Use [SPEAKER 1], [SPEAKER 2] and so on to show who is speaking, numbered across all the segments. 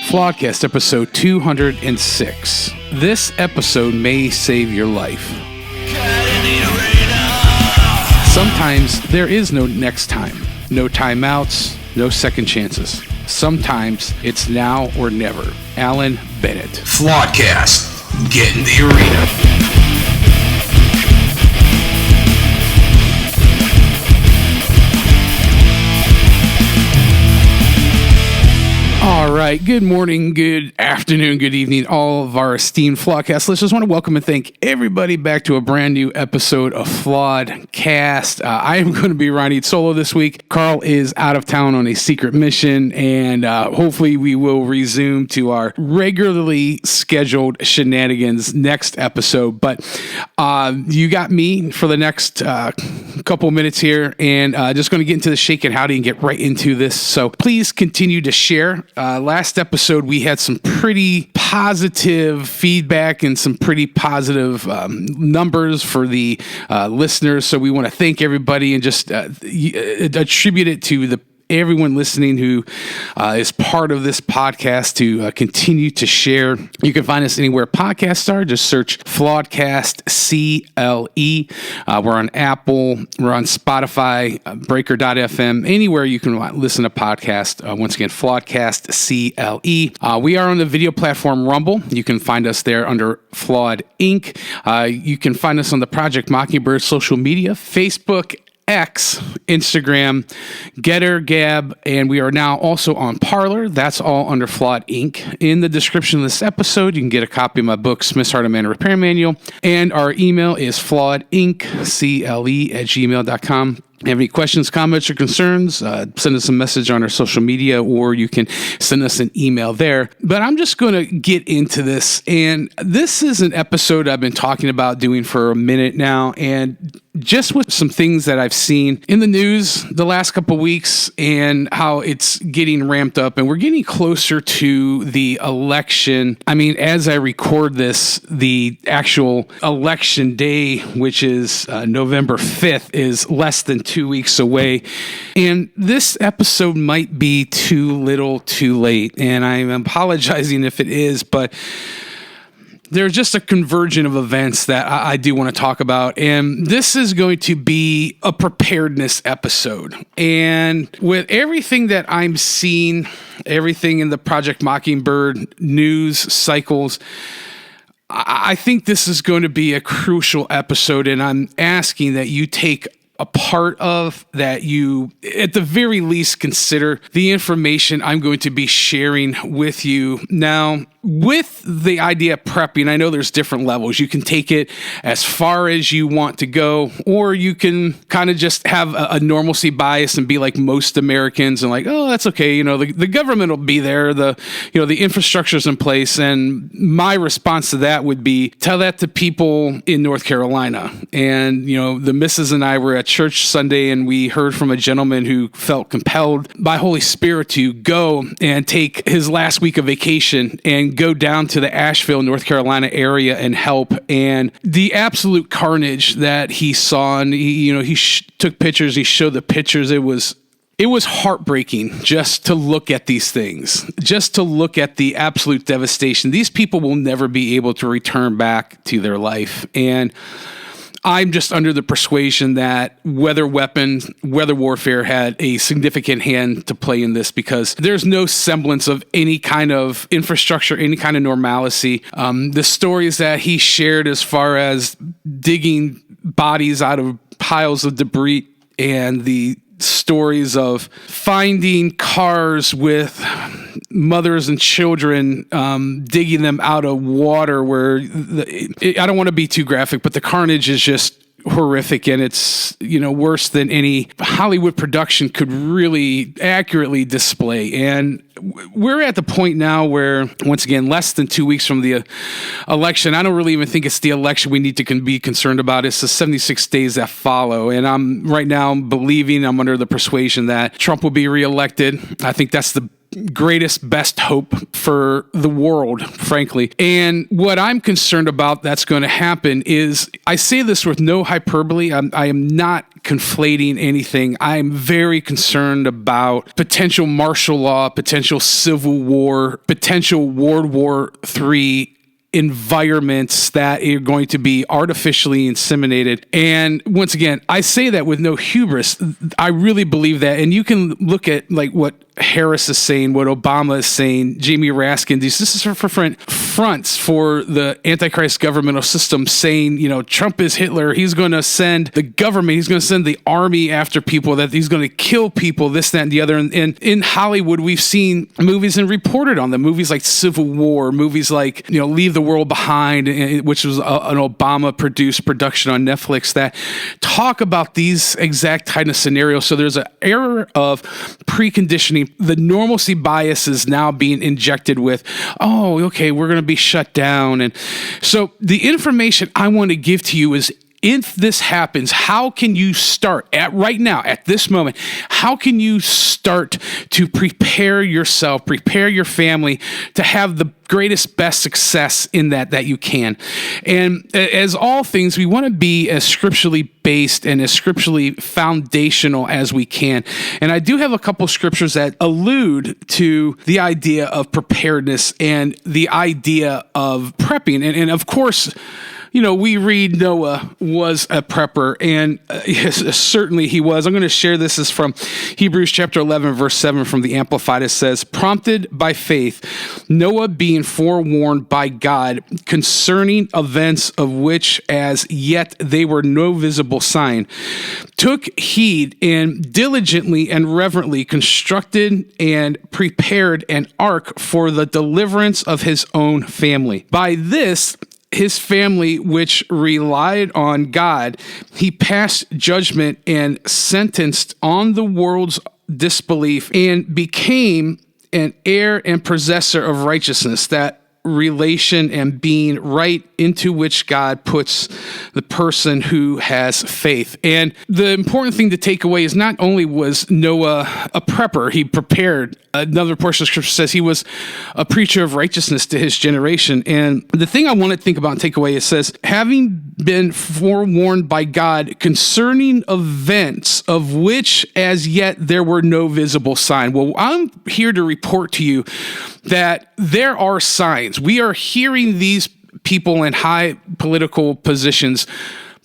[SPEAKER 1] Flawedcast episode 206. This episode may save your life. Sometimes there is no next time, no timeouts, no second chances. Sometimes it's now or never. Alan Bennett.
[SPEAKER 2] Flawedcast. Get in the arena.
[SPEAKER 1] All right. Good morning, good afternoon, good evening, all of our esteemed Flawedcast listeners. I want to welcome and thank everybody back to a brand new episode of Flawedcast. I am going to be riding solo this week. Carl is out of town on a secret mission, and hopefully we will resume to our regularly scheduled shenanigans next episode. But you got me for the next couple minutes here, and just going to get into the shake and howdy and get right into this. So please continue to share. Last episode, we had some pretty positive feedback and some pretty positive numbers for the listeners. So we want to thank everybody and just attribute it to everyone listening who is part of this podcast to continue to share. You can find us anywhere podcasts are. Just search Flawedcast CLE. We're on Apple. We're on Spotify, Breaker.fm, anywhere you can listen to podcasts. Once again, Flawedcast CLE. We are on the video platform Rumble. You can find us there under Flawed Inc. You can find us on the Project Mockingbird social media, Facebook, X, Instagram, Getter, Gab, and we are now also on Parler. That's all under Flawed Inc. In the description of this episode, you can get a copy of my book, Smith's Heart of Man Repair Manual, and our email is flawedinc@gmail.com. If you have any questions, comments, or concerns, send us a message on our social media, or you can send us an email there. But I'm just going to get into this, and this is an episode I've been talking about doing for a minute now, and just with some things that I've seen in the news the last couple of weeks and how it's getting ramped up, and we're getting closer to the election. I mean, as I record this, the actual election day, which is November 5th, is less than 2 weeks away. And this episode might be too little too late. And I'm apologizing if it is, but there's just a convergence of events that I do want to talk about. And this is going to be a preparedness episode. And with everything that I'm seeing, everything in the Project Mockingbird news cycles, I think this is going to be a crucial episode. And I'm asking that you take a part of that, you at the very least consider the information I'm going to be sharing with you. Now, with the idea of prepping, I know there's different levels. You can take it as far as you want to go, or you can kind of just have a normalcy bias and be like most Americans and like, oh, that's okay. You know, the government will be there. The infrastructure's in place. And my response to that would be tell that to people in North Carolina. And, the missus and I were at church Sunday, and we heard from a gentleman who felt compelled by Holy Spirit to go and take his last week of vacation and go down to the Asheville, North Carolina area and help. And the absolute carnage that he saw, and he took pictures, he showed the pictures. It was heartbreaking just to look at these things, just to look at the absolute devastation. These people will never be able to return back to their life. And I'm just under the persuasion that weather warfare had a significant hand to play in this, because there's no semblance of any kind of infrastructure, any kind of normalcy. The stories that he shared as far as digging bodies out of piles of debris, and the stories of finding cars with mothers and children, digging them out of water where I don't want to be too graphic, but the carnage is just horrific, and it's worse than any Hollywood production could really accurately display. And we're at the point now where, once again, less than 2 weeks from the election, I don't really even think it's the election we need to be concerned about. It's the 76 days that follow. And I'm under the persuasion that Trump will be reelected. I think that's the greatest, best hope for the world, frankly. And what I'm concerned about that's going to happen is, I say this with no hyperbole. I am not conflating anything. I'm very concerned about potential martial law, potential civil war, potential World War III environments that are going to be artificially inseminated. And once again, I say that with no hubris. I really believe that. And you can look at like what Harris is saying, what Obama is saying, Jamie Raskin, this is for fronts for the Antichrist governmental system, saying, Trump is Hitler. He's going to send the government, he's going to send the army after people, that he's going to kill people, this, that, and the other. And in Hollywood, we've seen movies and reported on them, movies like Civil War, movies like, Leave the World Behind, which was an Obama-produced production on Netflix, that talk about these exact kind of scenarios. So there's an era of preconditioning. The normalcy bias is now being injected with, okay, we're going to be shut down. And so the information I want to give to you is, if this happens, how can you start right now, at this moment, how can you start to prepare yourself, prepare your family to have the greatest, best success in that you can? And as all things, we want to be as scripturally based and as scripturally foundational as we can. And I do have a couple scriptures that allude to the idea of preparedness and the idea of prepping. And of course, we read Noah was a prepper, and yes, certainly he was. I'm going to share this. This is from Hebrews chapter 11, verse 7 from the Amplified. It says, prompted by faith, Noah being forewarned by God concerning events of which as yet they were no visible sign, took heed and diligently and reverently constructed and prepared an ark for the deliverance of his own family. By this, his family, which relied on God, he passed judgment and sentenced on the world's disbelief, and became an heir and possessor of righteousness, that relation and being right into which God puts the person who has faith. And the important thing to take away is, not only was Noah a prepper, he prepared. Another portion of scripture says he was a preacher of righteousness to his generation. And the thing I want to think about and take away, it says, having been forewarned by God concerning events of which as yet there were no visible sign. Well, I'm here to report to you that there are signs. We are hearing these people in high political positions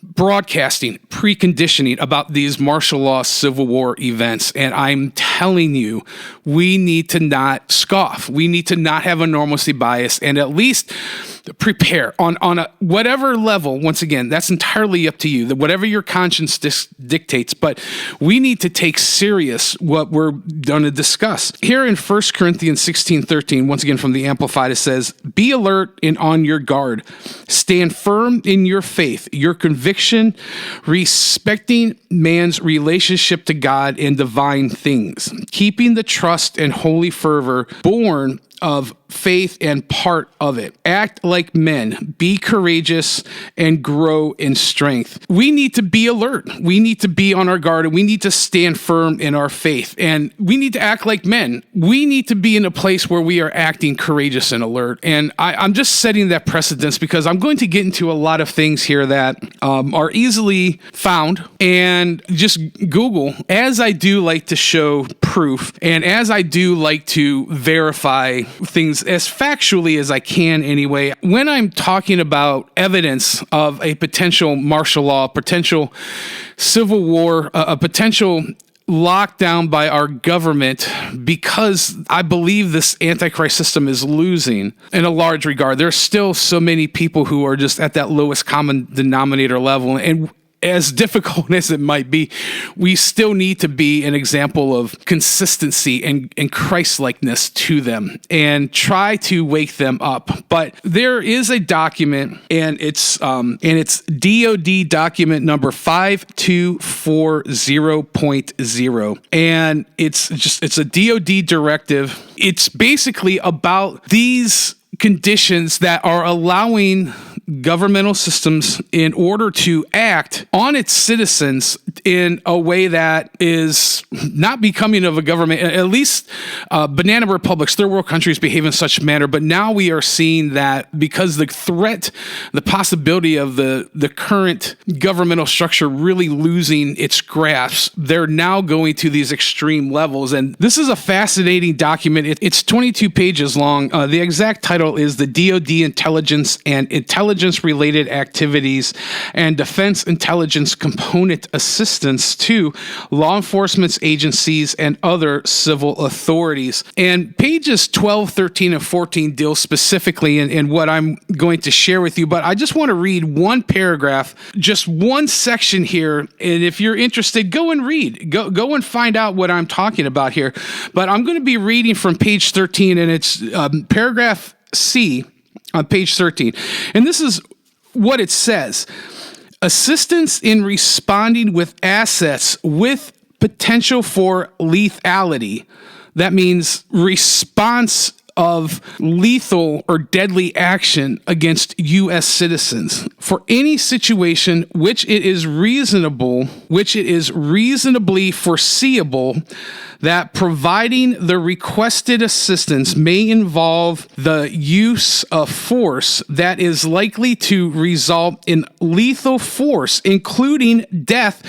[SPEAKER 1] broadcasting, preconditioning about these martial law civil war events. And I'm telling you, we need to not scoff. We need to not have a normalcy bias, and at least prepare on a whatever level. Once again, that's entirely up to you, whatever your conscience dictates. But we need to take serious what we're going to discuss. Here in 1 Corinthians 16:13, once again from the Amplified, it says, be alert and on your guard. Stand firm in your faith, your conviction, respecting man's relationship to God and divine things, keeping the trust and holy fervor born of faith and part of it. Act like men, be courageous, and grow in strength. We need to be alert. We need to be on our guard, and we need to stand firm in our faith. And we need to act like men. We need to be in a place where we are acting courageous and alert. And I'm just setting that precedence, because I'm going to get into a lot of things here that are easily found. And just Google, as I do like to show proof, and as I do like to verify things as factually as I can anyway, when I'm talking about evidence of a potential martial law, potential civil war, a potential lockdown by our government, because I believe this Antichrist system is losing in a large regard. There's still so many people who are just at that lowest common denominator level, and as difficult as it might be, we still need to be an example of consistency and Christ-likeness to them, and try to wake them up. But there is a document, and it's DoD document number 5240.0, and it's a DoD directive. It's basically about these conditions that are allowing governmental systems in order to act on its citizens in a way that is not becoming of a government. At least banana republics, third world countries behave in such a manner. But now we are seeing that because the threat, the possibility of the current governmental structure really losing its grasp, they're now going to these extreme levels. And this is a fascinating document. It's 22 pages long. The exact title is The DoD Intelligence and Intelligence-Related Activities and Defense Intelligence Component Assistance to Law Enforcement Agencies and Other Civil Authorities. And pages 12, 13, and 14 deal specifically in what I'm going to share with you, but I just want to read one paragraph, just one section here, and if you're interested, go and read. Go and find out what I'm talking about here. But I'm going to be reading from page 13, and it's paragraph C on page 13. And this is what it says. Assistance in responding with assets with potential for lethality. That means response of lethal or deadly action against U.S. citizens for any situation which it is reasonably foreseeable that providing the requested assistance may involve the use of force that is likely to result in lethal force, including death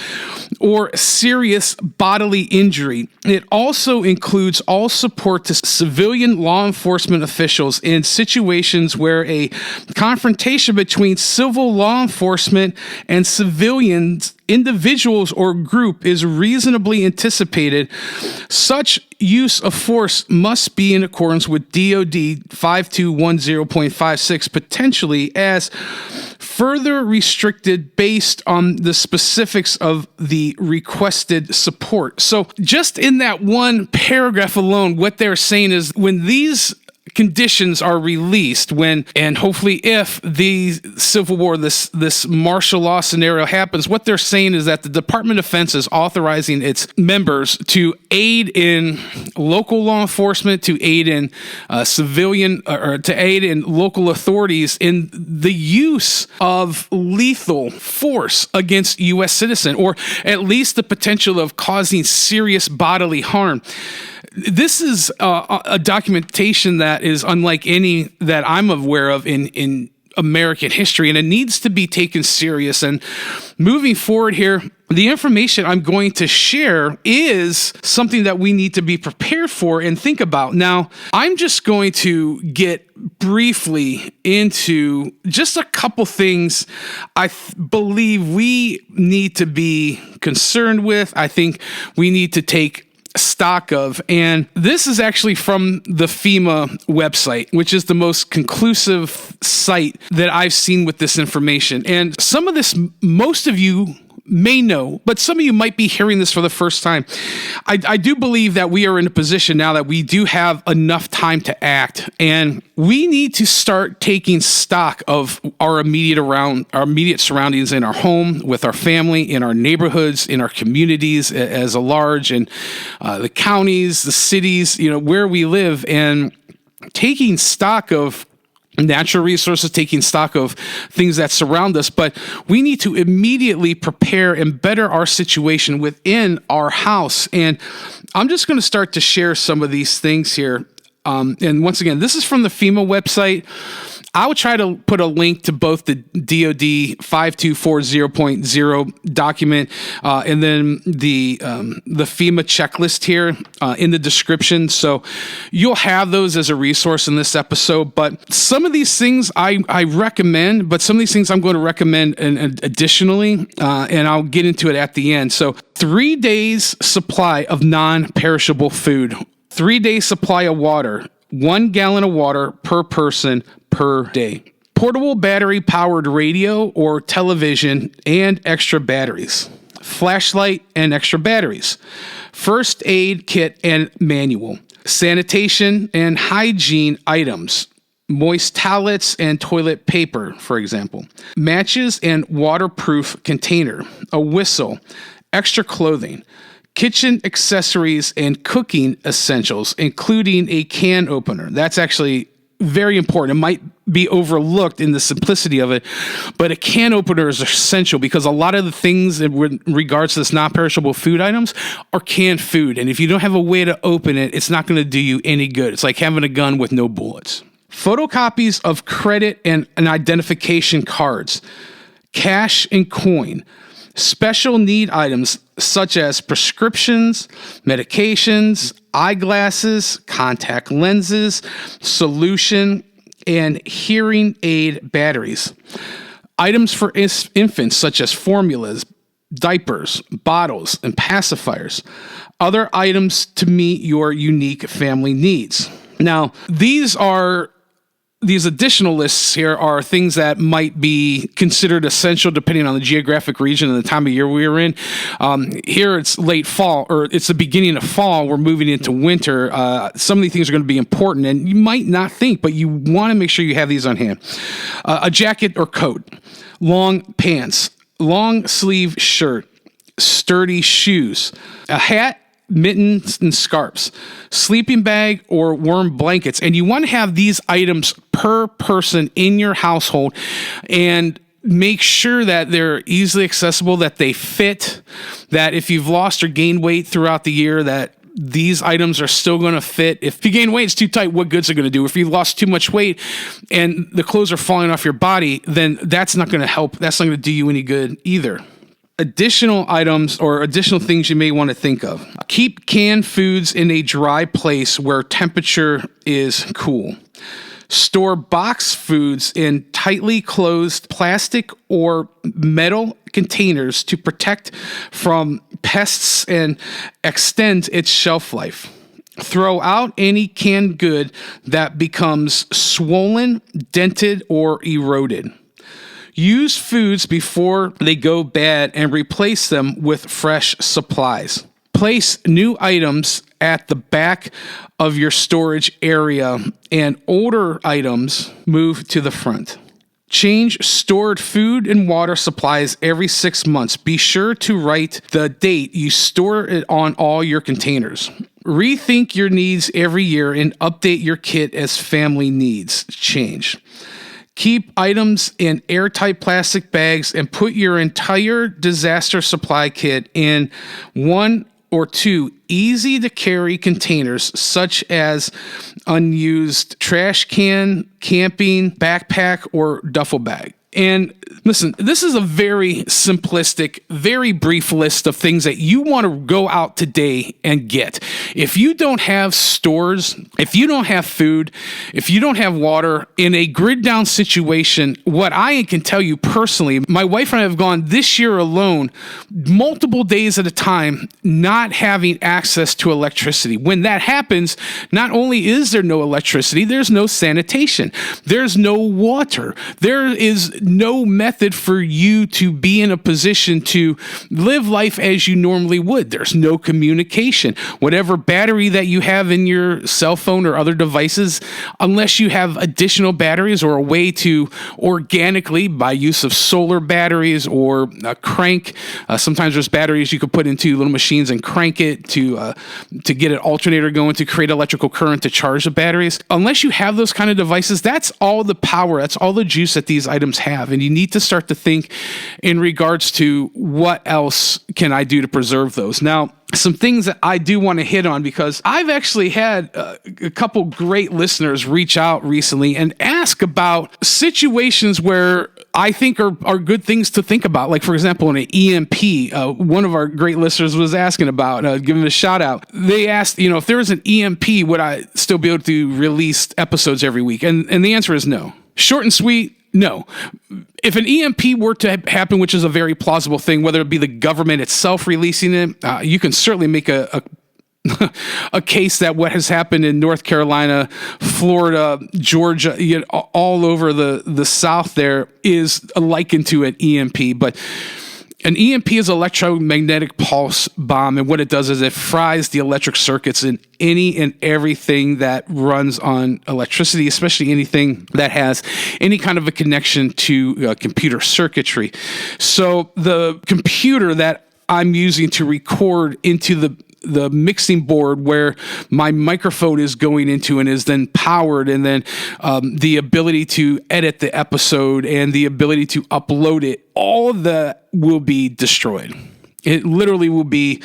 [SPEAKER 1] or serious bodily injury. It also includes all support to civilian law enforcement officials in situations where a confrontation between civil law enforcement and civilians, individuals, or group is reasonably anticipated. Such use of force must be in accordance with DoD 5210.56, potentially as further restricted based on the specifics of the requested support. So just in that one paragraph alone, what they're saying is when these conditions are released, when and hopefully if the Civil War, this martial law scenario happens, what they're saying is that the Department of Defense is authorizing its members to aid in local law enforcement, to aid in civilian, or to aid in local authorities in the use of lethal force against U.S. citizen, or at least the potential of causing serious bodily harm. This is a documentation that is unlike any that I'm aware of in American history, and it needs to be taken serious. And moving forward here, the information I'm going to share is something that we need to be prepared for and think about. Now, I'm just going to get briefly into just a couple things I believe we need to be concerned with. I think we need to take stock of, and this is actually from the FEMA website, which is the most conclusive site that I've seen with this information. And some of this, most of you may know, but some of you might be hearing this for the first time. I do believe that we are in a position now that we do have enough time to act, and we need to start taking stock of our immediate surroundings in our home, with our family, in our neighborhoods, in our communities as a large, and the counties, the cities, where we live, and taking stock of natural resources, taking stock of things that surround us, but we need to immediately prepare and better our situation within our house. And I'm just going to start to share some of these things here. And once again, this is from the FEMA website. I will try to put a link to both the DoD 5240.0 document and then the FEMA checklist here in the description. So you'll have those as a resource in this episode. But some of these things I recommend, but some of these things I'm going to recommend additionally, and I'll get into it at the end. So 3 days supply of non-perishable food, 3 days supply of water, 1 gallon of water per person per day. Portable battery-powered radio or television and extra batteries. Flashlight and extra batteries. First aid kit and manual. Sanitation and hygiene items. Moist towelettes and toilet paper, for example. Matches and waterproof container. A whistle. Extra clothing. Kitchen accessories and cooking essentials, including a can opener. That's actually very important. It might be overlooked in the simplicity of it, but a can opener is essential because a lot of the things in regards to this non-perishable food items are canned food. And if you don't have a way to open it, it's not going to do you any good. It's like having a gun with no bullets. Photocopies of credit and identification cards, cash and coin, special need items such as prescriptions, medications, eyeglasses, contact lenses, solution, and hearing aid batteries. Items for infants such as formulas, diapers, bottles, and pacifiers. Other items to meet your unique family needs. Now, these additional lists here are things that might be considered essential depending on the geographic region and the time of year we are in. Here it's late fall, or it's the beginning of fall. We're moving into winter. Some of these things are going to be important, and you might not think, but you want to make sure you have these on hand. A jacket or coat, long pants, long sleeve shirt, sturdy shoes, a hat, mittens and scarves, sleeping bag or warm blankets. And you want to have these items per person in your household and make sure that they're easily accessible, that they fit, that if you've lost or gained weight throughout the year, that these items are still going to fit. If you gain weight, it's too tight, what good's it going to do? If you lost too much weight and the clothes are falling off your body, then that's not going to help. That's not going to do you any good either. Additional items or additional things you may want to think of. Keep canned foods in a dry place where temperature is cool. Store boxed foods in tightly closed plastic or metal containers to protect from pests and extend its shelf life. Throw out any canned good that becomes swollen, dented, or eroded. Use foods before they go bad and replace them with fresh supplies. Place new items at the back of your storage area and older items move to the front. Change stored food and water supplies every 6 months. Be sure to write the date you store it on all your containers. Rethink your needs every year and update your kit as family needs change. Keep items in airtight plastic bags and put your entire disaster supply kit in 1 or 2 easy-to-carry containers, such as unused trash can, camping, backpack, or duffel bag. And listen, this is a very simplistic, very brief list of things that you want to go out today and get. If you don't have stores, if you don't have food, if you don't have water, in a grid down situation, what I can tell you personally, my wife and I have gone this year alone, multiple days at a time, not having access to electricity. When that happens, not only is there no electricity, there's no sanitation, there's no water, there is no method for you to be in a position to live life as you normally would. There's no communication. Whatever battery that you have in your cell phone or other devices, unless you have additional batteries or a way to organically, by use of solar batteries or a crank, sometimes there's batteries you could put into little machines and crank it to get an alternator going to create electrical current to charge the batteries. Unless you have those kind of devices, that's all the power, that's all the juice that these items have. And you need to start to think in regards to what else can I do to preserve those. Now, some things that I do want to hit on, because I've actually had a couple great listeners reach out recently and ask about situations where I think are good things to think about. Like, for example, in an EMP, one of our great listeners was asking about, give them a shout out. They asked, if there was an EMP, would I still be able to release episodes every week? And the answer is no. Short and sweet. No. If an EMP were to happen, which is a very plausible thing, whether it be the government itself releasing it, you can certainly make a case that what has happened in North Carolina, Florida, Georgia, all over the South there is likened to an EMP. But an EMP is electromagnetic pulse bomb, and what it does is it fries the electric circuits in any and everything that runs on electricity, especially anything that has any kind of a connection to computer circuitry. So the computer that I'm using to record into the the mixing board where my microphone is going into and is then powered, and then the ability to edit the episode and the ability to upload it, all of that will be destroyed. It literally will be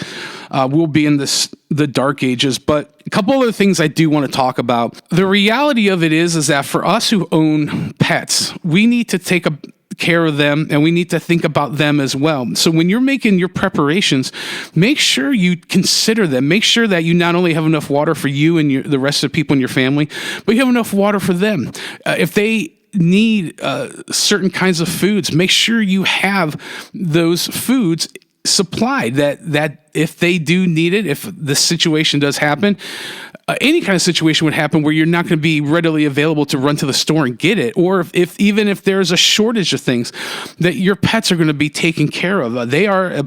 [SPEAKER 1] in the dark ages. But a couple other things I do want to talk about. The reality of it is that for us who own pets, we need to take care of them, and we need to think about them as well. So when you're making your preparations, make sure you consider them. Make sure that you not only have enough water for you and the rest of the people in your family, but you have enough water for them. If they need certain kinds of foods, make sure you have those foods supplied, that if they do need it, if the situation does happen, any kind of situation would happen where you're not going to be readily available to run to the store and get it, or even if there's a shortage of things, that your pets are going to be taken care of. They are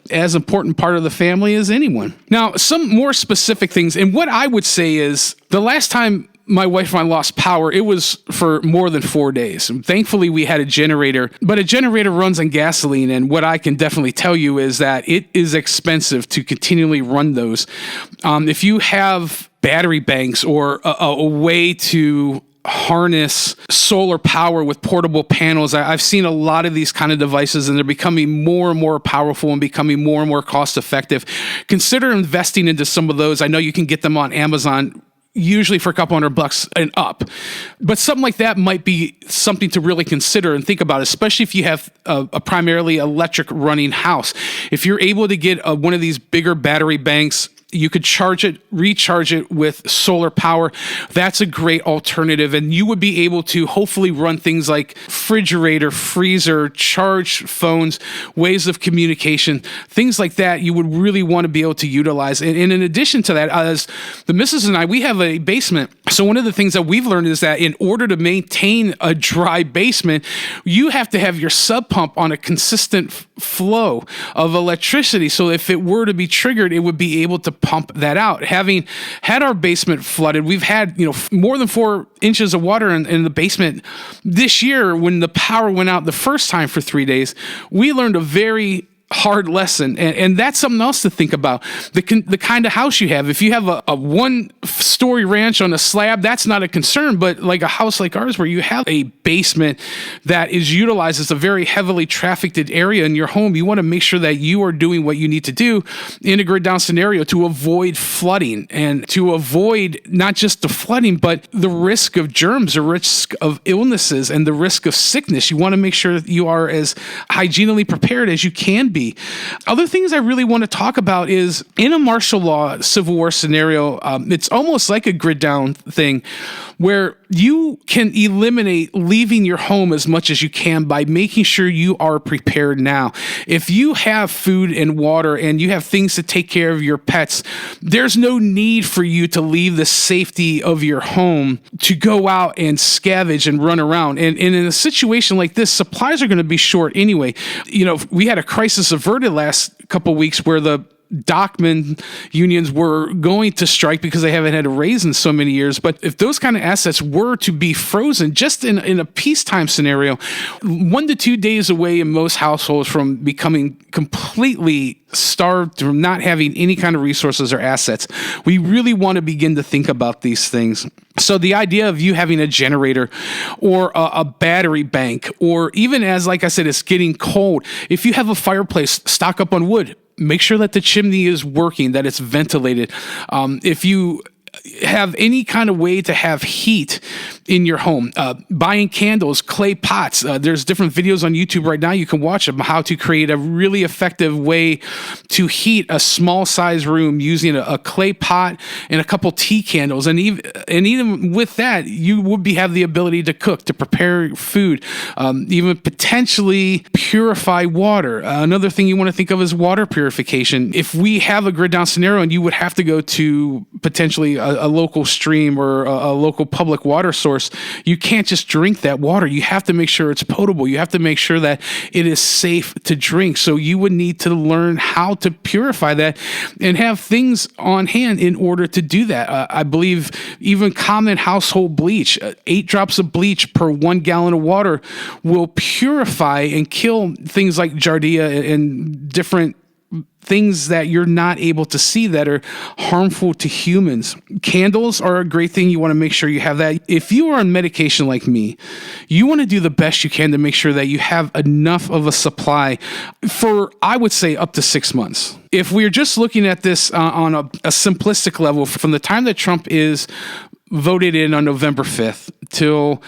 [SPEAKER 1] as important part of the family as anyone. Now, some more specific things, and what I would say is the last time my wife and I lost power, it was for more than 4 days. And thankfully, we had a generator, but a generator runs on gasoline. And what I can definitely tell you is that it is expensive to continually run those. If you have battery banks or a way to harness solar power with portable panels, I've seen a lot of these kind of devices, and they're becoming more and more powerful and becoming more and more cost effective. Consider investing into some of those. I know you can get them on Amazon, usually for a couple $100 and up. But something like that might be something to really consider and think about, especially if you have a primarily electric running house. If you're able to get one of these bigger battery banks, you could charge it, recharge it with solar power. That's a great alternative. And you would be able to hopefully run things like refrigerator, freezer, charge phones, ways of communication, things like that you would really want to be able to utilize. And in addition to that, as the missus and I, we have a basement. So one of the things that we've learned is that in order to maintain a dry basement, you have to have your sub pump on a consistent flow of electricity. So if it were to be triggered, it would be able to pump that out. Having had our basement flooded, we've had more than 4 inches of water in the basement this year. When the power went out the first time for 3 days, we learned a very hard lesson, and that's something else to think about. The kind of house you have. If you have a 1-story ranch on a slab, that's not a concern. But like a house like ours, where you have a basement that is utilized as a very heavily trafficked area in your home, you want to make sure that you are doing what you need to do in a grid down scenario to avoid flooding, and to avoid not just the flooding, but the risk of germs, the risk of illnesses, and the risk of sickness. You want to make sure that you are as hygienely prepared as you can be. Other things I really want to talk about is in a martial law Civil War scenario, it's almost like a grid down thing where you can eliminate leaving your home as much as you can by making sure you are prepared now. If you have food and water and you have things to take care of your pets, there's no need for you to leave the safety of your home to go out and scavenge and run around. And in a situation like this, supplies are going to be short anyway. We had a crisis averted last couple weeks where the dockman unions were going to strike because they haven't had a raise in so many years. But if those kind of assets were to be frozen, just in a peacetime scenario, 1 to 2 days away in most households from becoming completely starved, from not having any kind of resources or assets, we really want to begin to think about these things. So the idea of you having a generator or a battery bank, or even as, like I said, it's getting cold, if you have a fireplace, stock up on wood. Make sure that the chimney is working, that it's ventilated. If you have any kind of way to have heat in your home, buying candles, clay pots. There's different videos on YouTube right now. You can watch them, how to create a really effective way to heat a small size room using a clay pot and a couple tea candles. And even with that, you would have the ability to cook, to prepare food, even potentially purify water. Another thing you want to think of is water purification. If we have a grid down scenario and you would have to go to potentially a local stream or a local public water source, you can't just drink that water. You have to make sure it's potable. You have to make sure that it is safe to drink. So you would need to learn how to purify that and have things on hand in order to do that. I believe even common household bleach, 8 drops of bleach per 1 gallon of water will purify and kill things like Giardia and different things that you're not able to see that are harmful to humans. Candles are a great thing. You want to make sure you have that. If you are on medication like me, you want to do the best you can to make sure that you have enough of a supply for, I would say, up to 6 months. If we're just looking at this on a simplistic level, from the time that Trump is voted in on November 5th till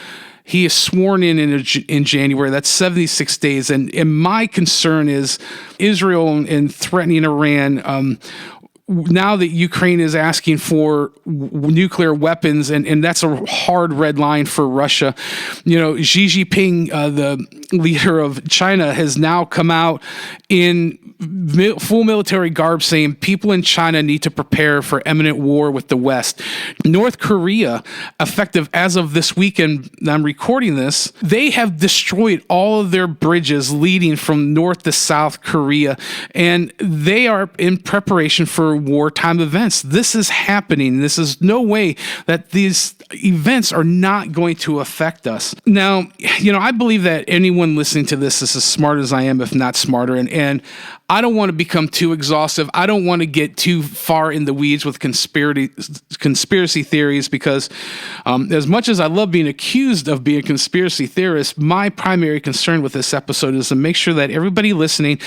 [SPEAKER 1] he is sworn in January, that's 76 days. And my concern is Israel and threatening Iran. Now that Ukraine is asking for nuclear weapons, and that's a hard red line for Russia. You know, Xi Jinping, the leader of China, has now come out in full military garb saying people in China need to prepare for imminent war with the West. North Korea, effective as of this weekend, I'm recording this, they have destroyed all of their bridges leading from North to South Korea, and they are in preparation for wartime events. This is happening. This is no way that these events are not going to affect us. Now, you know, I believe that anyone listening to this is as smart as I am, if not smarter, and I don't want to become too exhaustive. I don't want to get too far in the weeds with conspiracy theories because as much as I love being accused of being a conspiracy theorist, my primary concern with this episode is to make sure that everybody listening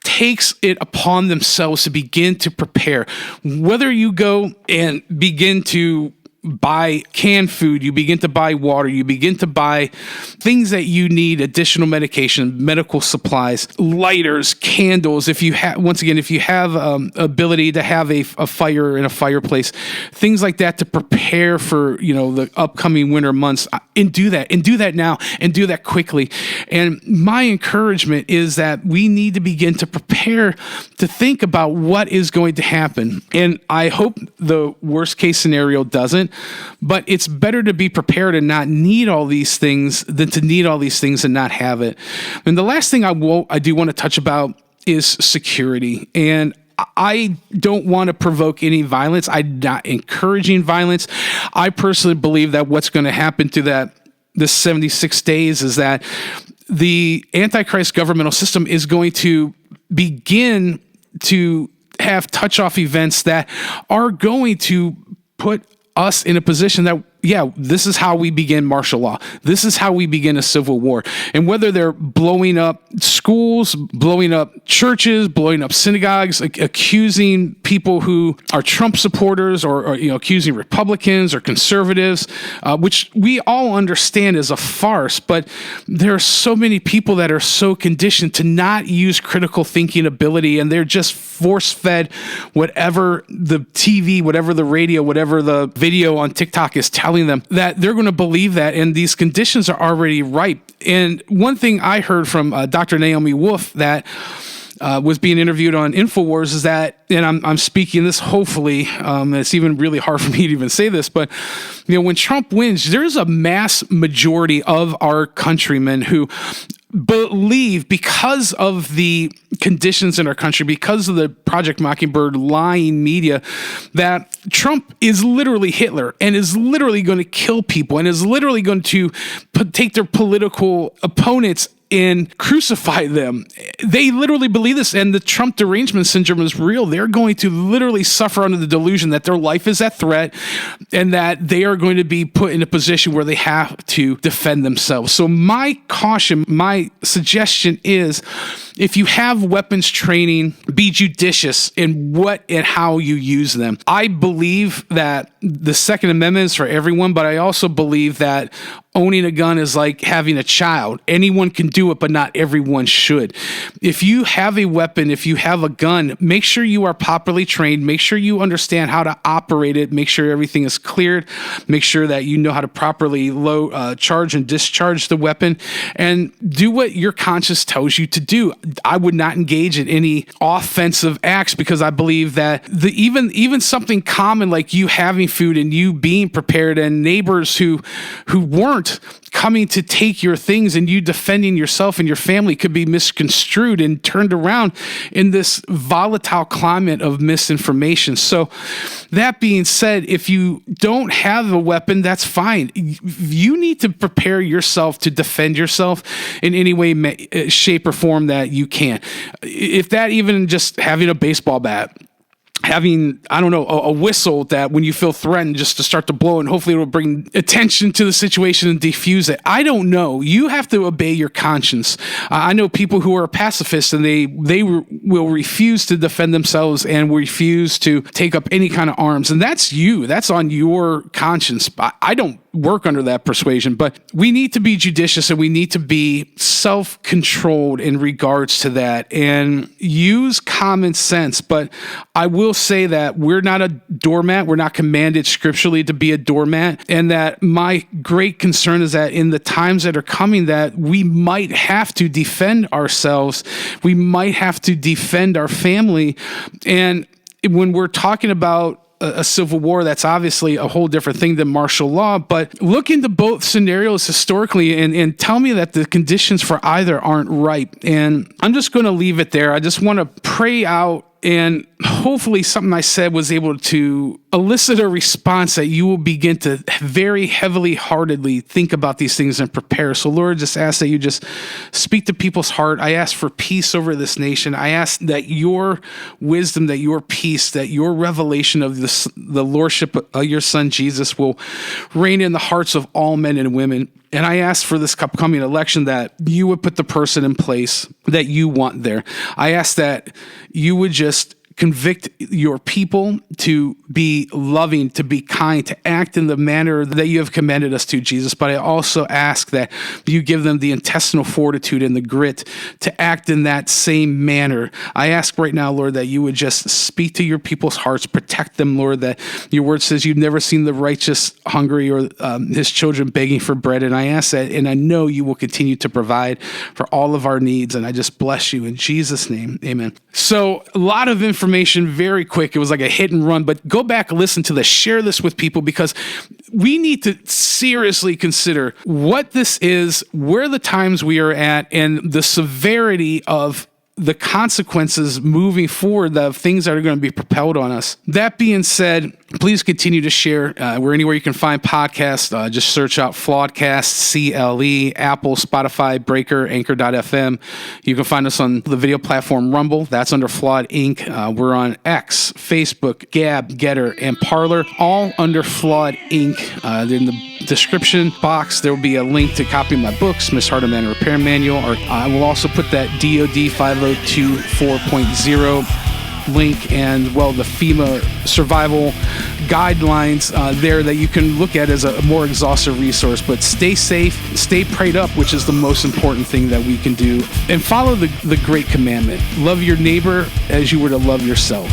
[SPEAKER 1] takes it upon themselves to begin to prepare. Whether you go and begin to buy canned food, you begin to buy water, you begin to buy things that you need, additional medication, medical supplies, lighters, candles. If you have, once again, if you have ability to have a fire in a fireplace, things like that to prepare for, you know, the upcoming winter months, and do that now, and do that quickly. And my encouragement is that we need to begin to prepare to think about what is going to happen. And I hope the worst case scenario doesn't, but it's better to be prepared and not need all these things than to need all these things and not have it. And the last thing I do want to touch about is security. And I don't want to provoke any violence. I'm not encouraging violence. I personally believe that what's going to happen to this 76 days is that the Antichrist governmental system is going to begin to have touch-off events that are going to put us in a position that, yeah, this is how we begin martial law. This is how we begin a civil war. And whether they're blowing up schools, blowing up churches, blowing up synagogues, accusing people who are Trump supporters or you know, accusing Republicans or conservatives, which we all understand is a farce, but there are so many people that are so conditioned to not use critical thinking ability, and they're just force-fed whatever the TV, whatever the radio, whatever the video on TikTok is telling them, that they're going to believe that, and these conditions are already ripe. And one thing I heard from Dr. Naomi Wolf that was being interviewed on InfoWars is that, and I'm speaking this hopefully, it's even really hard for me to even say this, but you know, when Trump wins, there's a mass majority of our countrymen who believe, because of the conditions in our country, because of the Project Mockingbird lying media, that Trump is literally Hitler and is literally going to kill people and is literally going to take their political opponents and crucify them. They literally believe this, and the Trump derangement syndrome is real. They're going to literally suffer under the delusion that their life is at threat and that they are going to be put in a position where they have to defend themselves. So my caution, my suggestion is, if you have weapons training, be judicious in what and how you use them. I believe that the Second Amendment is for everyone, but I also believe that owning a gun is like having a child. Anyone can do it, but not everyone should. If you have a weapon, if you have a gun, make sure you are properly trained. Make sure you understand how to operate it. Make sure everything is cleared. Make sure that you know how to properly charge and discharge the weapon, and do what your conscience tells you to do. I would not engage in any offensive acts, because I believe that even something common like you having food and you being prepared, and neighbors who weren't, aren't coming to take your things, and you defending yourself and your family could be misconstrued and turned around in this volatile climate of misinformation. So that being said, if you don't have a weapon, that's fine. You need to prepare yourself to defend yourself in any way, shape, or form that you can. If that even just having a baseball bat, having, I don't know, a whistle that when you feel threatened, just to start to blow, and hopefully it will bring attention to the situation and defuse it. I don't know. You have to obey your conscience. I know people who are pacifists, and they will refuse to defend themselves and refuse to take up any kind of arms. And that's you. That's on your conscience. I don't work under that persuasion, but we need to be judicious, and we need to be self-controlled in regards to that and use common sense. But I will say that we're not a doormat. We're not commanded scripturally to be a doormat. And that my great concern is that in the times that are coming, that we might have to defend ourselves. We might have to defend our family. And when we're talking about a civil war, that's obviously a whole different thing than martial law, but look into both scenarios historically and tell me that the conditions for either aren't ripe. And I'm just going to leave it there. I just want to pray out, and hopefully something I said was able to elicit a response that you will begin to very heavily heartedly think about these things and prepare. So Lord, just ask that you just speak to people's heart. I ask for peace over this nation. I ask that your wisdom, that your peace, that your revelation of the lordship of your son Jesus will reign in the hearts of all men and women. And I ask for this upcoming election that you would put the person in place that you want there. I ask that you would just convict your people to be loving, to be kind, to act in the manner that you have commanded us to, Jesus. But I also ask that you give them the intestinal fortitude and the grit to act in that same manner. I ask right now, Lord, that you would just speak to your people's hearts, protect them, Lord, that your word says you've never seen the righteous hungry or his children begging for bread. And I ask that, and I know you will continue to provide for all of our needs. And I just bless you in Jesus' name. Amen. So a lot of information, very quick. It was like a hit and run, but go back and listen to this, share this with people, because we need to seriously consider what this is, where the times we are at, and the severity of the consequences moving forward, the things that are going to be propelled on us. That being said, please continue to share. We're anywhere you can find podcasts. Just search out Flawedcast, CLE, Apple, Spotify, Breaker, Anchor.fm. You can find us on the video platform Rumble. That's under Flawed Inc. We're on X, Facebook, Gab, Getter, and Parler, all under Flawed Inc. In the description box, there will be a link to copy my books, Miss Hardeman Repair Manual, or I will also put that DoD 502 4.0 link and, well, the FEMA survival guidelines there that you can look at as a more exhaustive resource. But stay safe, stay prayed up, which is the most important thing that we can do, and follow the great commandment: love your neighbor as you were to love yourself.